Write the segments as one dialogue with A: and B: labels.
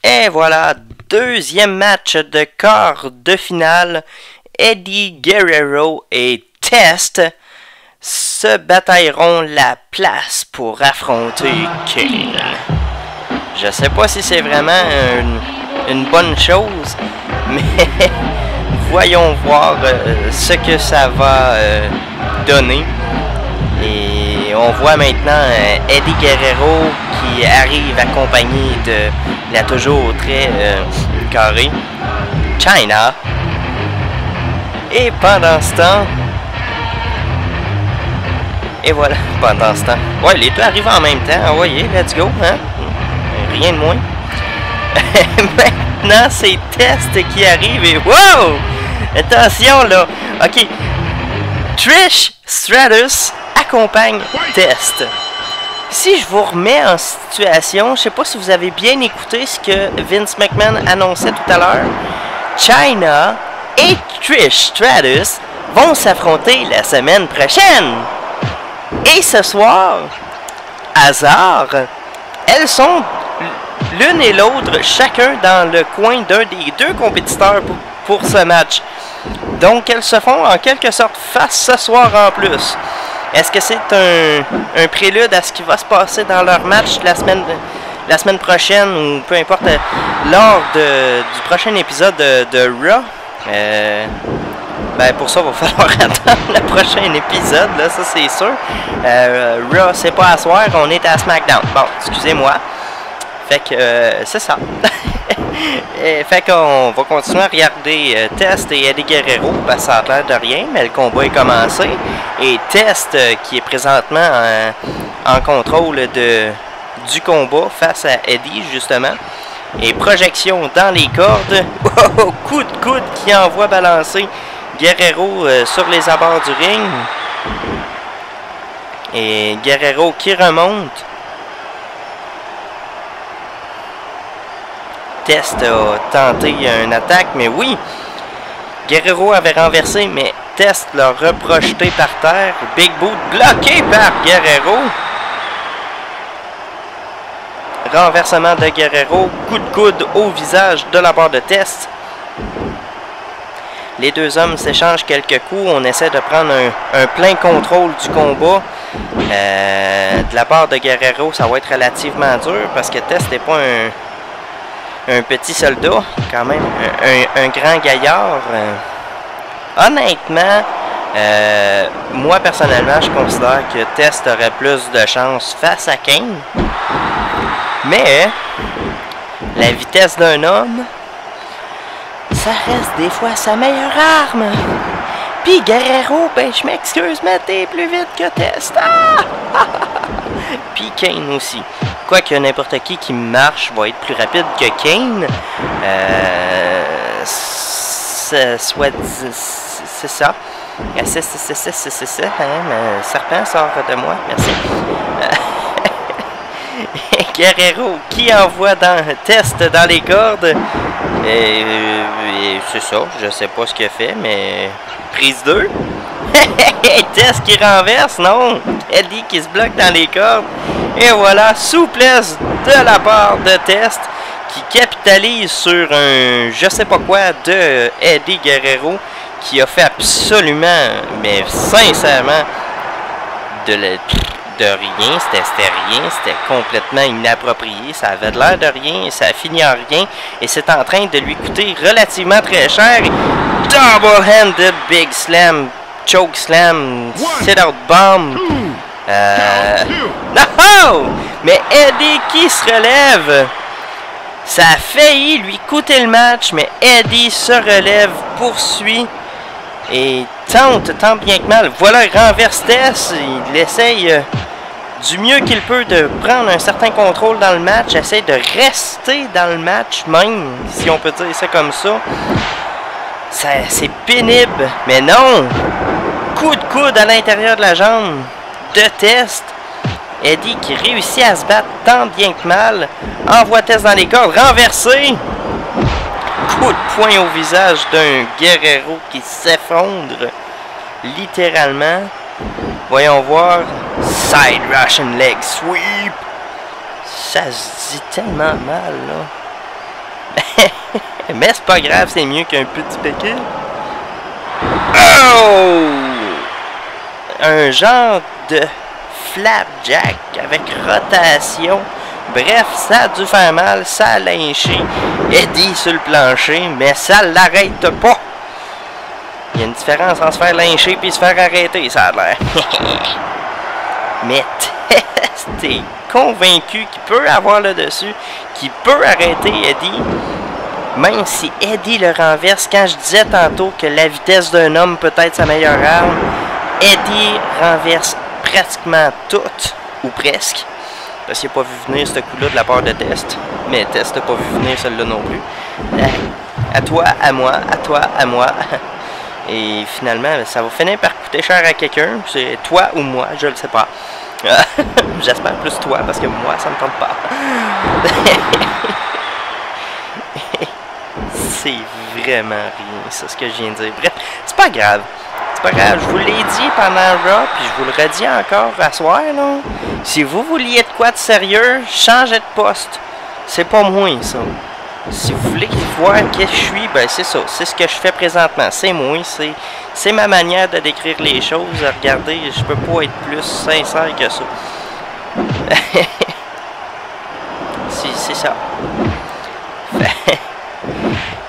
A: Et voilà, deuxième match de quart de finale. Eddie Guerrero et Test se batailleront la place pour affronter Kane. Je sais pas si c'est vraiment une bonne chose, mais voyons voir ce que ça va donner. Et on voit maintenant Eddie Guerrero qui arrive accompagné de la toujours très carré Chyna. Et pendant ce temps, et voilà, pendant ce temps, ouais, les deux arrivent en même temps, voyez, let's go, hein, rien de moins. Maintenant, c'est Test qui arrive et wow, attention là, ok, Trish Stratus accompagne Test. Si je vous remets en situation, je sais pas si vous avez bien écouté ce que Vince McMahon annonçait tout à l'heure. Chyna et Trish Stratus vont s'affronter la semaine prochaine. Et ce soir, hasard, elles sont l'une et l'autre chacun dans le coin d'un des deux compétiteurs pour ce match. Donc elles se font en quelque sorte face ce soir en plus. Est-ce que c'est un prélude à ce qui va se passer dans leur match la semaine prochaine ou peu importe lors du prochain épisode de Raw? Ben pour ça, il va falloir attendre le prochain épisode, là, ça c'est sûr. Raw, c'est pas à soir, on est à SmackDown. Bon, excusez-moi. Fait que c'est ça. Fait qu'on va continuer à regarder Test et Eddie Guerrero, parce que ça a l'air de rien, mais le combat est commencé. Et Test, qui est présentement en contrôle du combat face à Eddie, justement. Et projection dans les cordes. Oh, coup de coude qui envoie balancer Guerrero sur les abords du ring. Et Guerrero qui remonte. Test a tenté une attaque, mais oui, Guerrero avait renversé, mais Test l'a reprojeté par terre. Big Boot bloqué par Guerrero. Renversement de Guerrero, coup de coude au visage de la part de Test. Les deux hommes s'échangent quelques coups. On essaie de prendre un plein contrôle du combat. De la part de Guerrero, ça va être relativement dur parce que Test n'est pas un petit soldat, quand même, un grand gaillard. Honnêtement, moi personnellement, je considère que Test aurait plus de chance face à Kane. Mais la vitesse d'un homme, ça reste des fois sa meilleure arme. Puis Guerrero, ben je m'excuse, mais t'es plus vite que Test. Ah! Puis Kane aussi. Quoique n'importe qui marche va être plus rapide que Kane. C'est ça. C'est ça. Hein, le serpent sort de moi. Merci. Guerrero qui envoie Test dans les cordes. Et c'est ça. Je sais pas ce qu'il a fait, mais prise 2. Test qui renverse, non. Eddie qui se bloque dans les cordes. Et voilà, souplesse de la part de Test qui capitalise sur un je sais pas quoi de Eddie Guerrero qui a fait absolument, mais sincèrement, de rien. C'était rien, c'était complètement inapproprié. Ça avait de l'air de rien, ça a fini en rien. Et c'est en train de lui coûter relativement très cher. Double-handed Big Slam, Choke Slam, Sit-Out Bomb. Non! Mais Eddie qui se relève. Ça a failli lui coûter le match, mais Eddie se relève, poursuit et tente tant bien que mal. Voilà, il renverse Test. Il essaye du mieux qu'il peut de prendre un certain contrôle dans le match. Essaye de rester dans le match même, si on peut dire ça comme ça. C'est pénible, mais non! Coup de coude à l'intérieur de la jambe de Test. Eddie qui réussit à se battre tant bien que mal. Envoie Test dans les cordes. Renversé. Coup de poing au visage d'un Guerrero qui s'effondre. Littéralement. Voyons voir. Side Russian Leg Sweep. Ça se dit tellement mal, là. Mais c'est pas grave, c'est mieux qu'un petit péquet. Oh! Un genre de flapjack avec rotation. Bref, ça a dû faire mal, ça a lynché Eddie sur le plancher, mais ça l'arrête pas. Il y a une différence entre se faire lyncher et se faire arrêter, ça a l'air. Mais Test est convaincu qu'il peut avoir le dessus, qu'il peut arrêter Eddie. Même si Eddie le renverse, quand je disais tantôt que la vitesse d'un homme peut être sa meilleure arme, Eddie renverse pratiquement tout, ou presque. Parce qu'il n'a pas vu venir ce coup-là de la part de Test. Mais Test n'a pas vu venir celle-là non plus. À toi, à moi, à toi, à moi. Et finalement, ça va finir par coûter cher à quelqu'un. C'est toi ou moi, je le sais pas. J'espère plus toi, parce que moi, ça me tente pas. C'est vraiment rien, ça, ce que je viens de dire. Bref, c'est pas grave. C'est pas grave, je vous l'ai dit pendant Raw, puis je vous le redis encore à soir, là. Si vous vouliez de quoi de sérieux, changez de poste. C'est pas moi, ça. Si vous voulez voir qui je suis, ben c'est ça. C'est ce que je fais présentement. C'est moi, c'est ma manière de décrire les choses. Regardez, je peux pas être plus sincère que ça. C'est ça.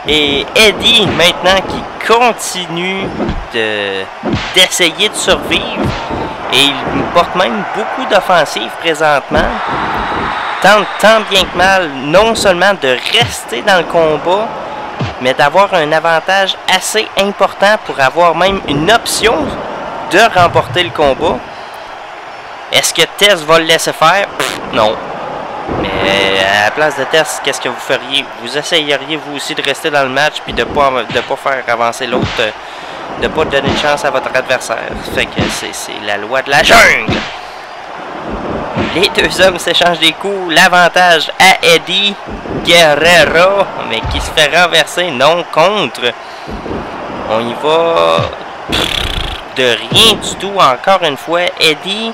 A: Et Eddie, maintenant, qui continue d'essayer de survivre, et il porte même beaucoup d'offensives présentement, tente tant bien que mal, non seulement de rester dans le combat, mais d'avoir un avantage assez important pour avoir même une option de remporter le combat. Est-ce que Tess va le laisser faire? Pff, non. Mais à la place de Tess, qu'est-ce que vous feriez? Vous essayeriez vous aussi de rester dans le match puis de pas faire avancer l'autre, de pas donner de chance à votre adversaire. Fait que c'est la loi de la jungle. Les deux hommes s'échangent des coups. L'avantage à Eddie Guerrero, mais qui se fait renverser, non contre. On y va de rien du tout. Encore une fois, Eddie,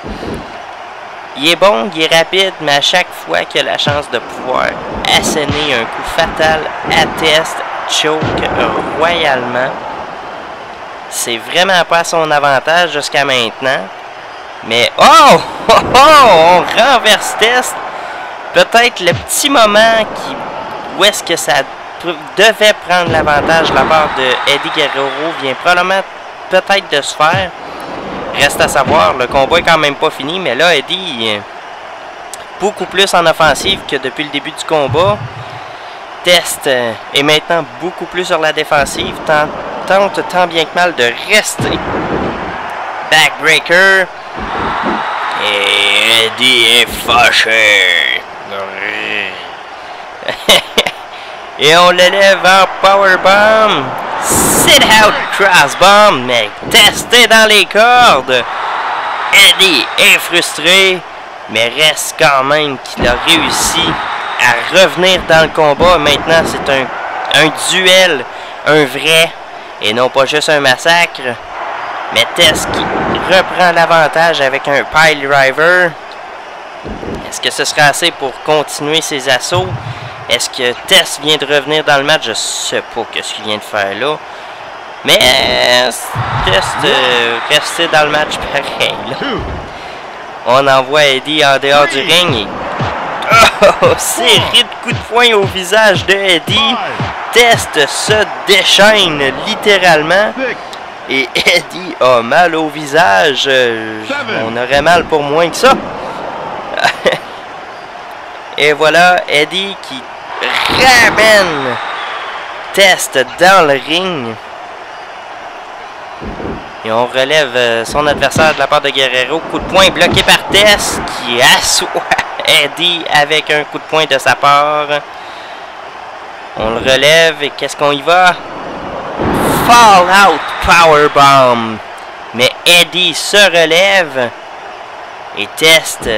A: il est bon, il est rapide, mais à chaque fois qu'il a la chance de pouvoir asséner un coup fatal à Test, choke royalement. C'est vraiment pas à son avantage jusqu'à maintenant. Mais oh! Oh! Oh! On renverse Test. Peut-être le petit moment où est-ce que ça devait prendre l'avantage de la part de Eddie Guerrero vient probablement peut-être de se faire. Reste à savoir, le combat est quand même pas fini, mais là, Eddie, beaucoup plus en offensive que depuis le début du combat. Test est maintenant beaucoup plus sur la défensive, tente tant bien que mal de rester. Backbreaker. Et Eddie est fâché. Et on l'élève en powerbomb. Sit out crossbomb, mais testé dans les cordes. Eddie est frustré, mais reste quand même qu'il a réussi à revenir dans le combat. Maintenant, c'est un duel, un vrai, et non pas juste un massacre. Mais Tess qui reprend l'avantage avec un pile driver. Est-ce que ce sera assez pour continuer ses assauts? Est-ce que Tess vient de revenir dans le match? Je sais pas ce qu'il vient de faire là. Mais Tess resté dans le match pareil. Là. On envoie Eddie en dehors du ring. Et... oh, série de coups de poing au visage de Eddie. Tess se déchaîne littéralement. Et Eddie a mal au visage. On aurait mal pour moins que ça. Et voilà, Eddie qui ramène Test dans le ring. Et on relève son adversaire de la part de Guerrero. Coup de poing bloqué par Test qui assoit Eddie avec un coup de poing de sa part. On le relève et qu'est-ce qu'on y va? Fallout Powerbomb. Mais Eddie se relève et Test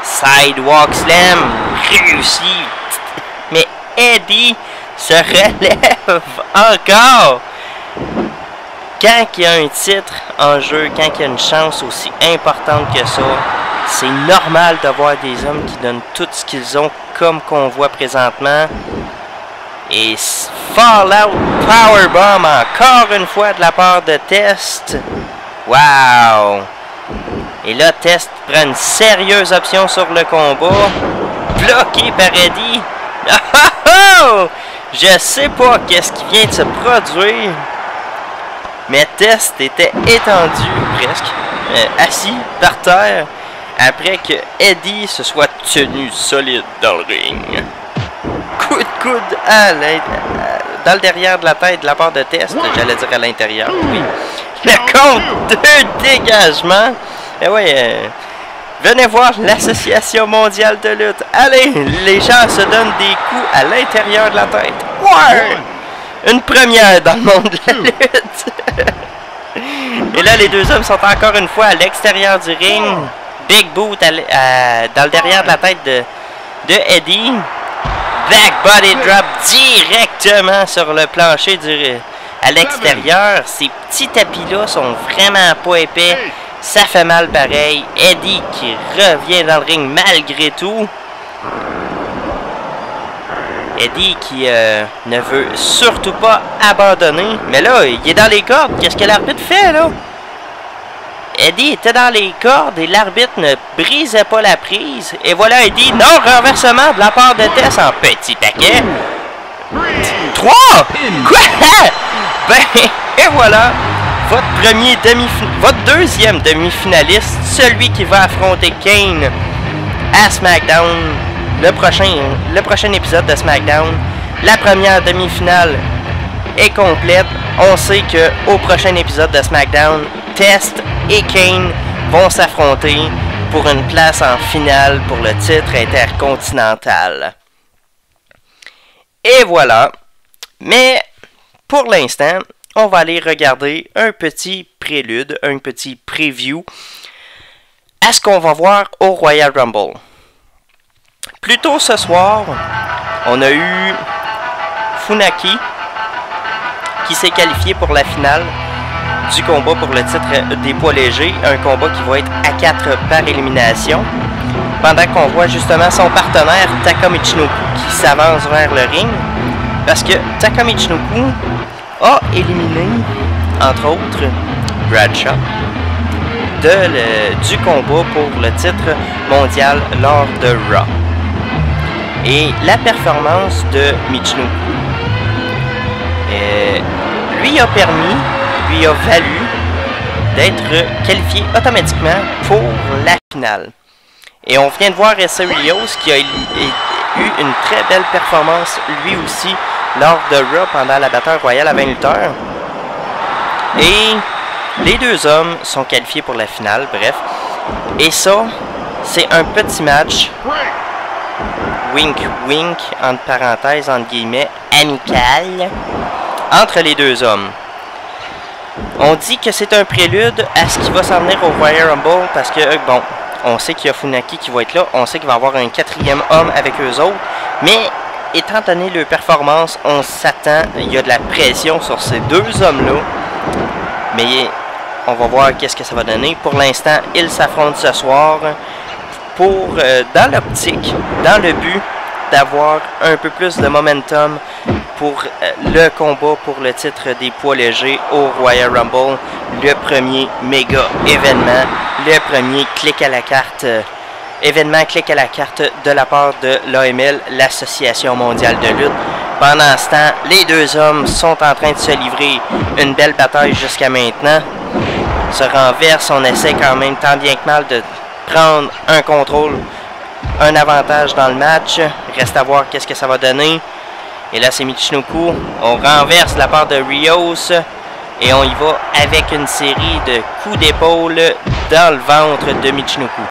A: Sidewalk Slam réussi. Mais Eddie se relève encore. Quand il y a un titre en jeu, quand il y a une chance aussi importante que ça, c'est normal de voir des hommes qui donnent tout ce qu'ils ont, comme qu'on voit présentement. Et Fallout Powerbomb encore une fois de la part de Test. Wow! Et là, Test prend une sérieuse option sur le combat. Bloqué par Eddie. Oh! Je sais pas qu'est-ce qui vient de se produire. Mais Test était étendu, presque, assis par terre, après que Eddie se soit tenu solide dans le ring. Coup de coude dans le derrière de la tête de la part de Test, j'allais dire à l'intérieur, oui. Le compte 2 dégagement. Et ouais, venez voir l'Association mondiale de lutte. Allez, les gens se donnent des coups à l'intérieur de la tête. Ouais! Une première dans le monde de la lutte. Et là, les deux hommes sont encore une fois à l'extérieur du ring. Big boot dans le derrière de la tête de Eddie. Back body drop directement sur le plancher à l'extérieur. Ces petits tapis-là sont vraiment pas épais. Ça fait mal pareil. Eddie qui revient dans le ring malgré tout. Eddie qui ne veut surtout pas abandonner. Mais là, il est dans les cordes. Qu'est-ce que l'arbitre fait, là? Eddie était dans les cordes et l'arbitre ne brisait pas la prise. Et voilà Eddie, non, renversement de la part de Test en petit paquet. 3! Quoi? Ben, et voilà, votre deuxième demi-finaliste, celui qui va affronter Kane à SmackDown, le prochain épisode de SmackDown. La première demi-finale est complète. On sait qu'au prochain épisode de SmackDown, Test et Kane vont s'affronter pour une place en finale pour le titre intercontinental. Et voilà. Mais pour l'instant, on va aller regarder un petit prélude, un petit preview à ce qu'on va voir au Royal Rumble. Plus tôt ce soir, on a eu Funaki qui s'est qualifié pour la finale du combat pour le titre des poids légers, un combat qui va être à 4 par élimination, pendant qu'on voit justement son partenaire Taka Michinoku qui s'avance vers le ring, parce que Taka Michinoku a éliminé, entre autres, Bradshaw du combat pour le titre mondial lors de Raw. Et la performance de Michinoku lui a valu d'être qualifié automatiquement pour la finale. Et on vient de voir Essa Rios qui a eu une très belle performance lui aussi lors de Raw pendant la bataille royale à 20 lutteurs. Et les deux hommes sont qualifiés pour la finale, bref. Et ça, c'est un petit match, wink wink, entre parenthèses, entre guillemets, amical, entre les deux hommes. On dit que c'est un prélude à ce qui va s'en venir au Royal Rumble parce que, bon, on sait qu'il y a Funaki qui va être là, on sait qu'il va y avoir un quatrième homme avec eux autres, mais étant donné leur performance, on s'attend, il y a de la pression sur ces deux hommes-là, mais on va voir qu'est-ce que ça va donner. Pour l'instant, ils s'affrontent ce soir pour, dans l'optique, dans le but d'avoir un peu plus de momentum pour le combat pour le titre des poids légers au Royal Rumble, le premier méga événement, le premier clic à la carte, événement clic à la carte de la part de l'AML, l'Association mondiale de lutte. Pendant ce temps, les deux hommes sont en train de se livrer une belle bataille jusqu'à maintenant. Se renverse, on essaie quand même tant bien que mal de prendre un contrôle, un avantage dans le match. Reste à voir qu'est-ce que ça va donner. Et là, c'est Michinoku. On renverse la part de Rios. Et on y va avec une série de coups d'épaule dans le ventre de Michinoku.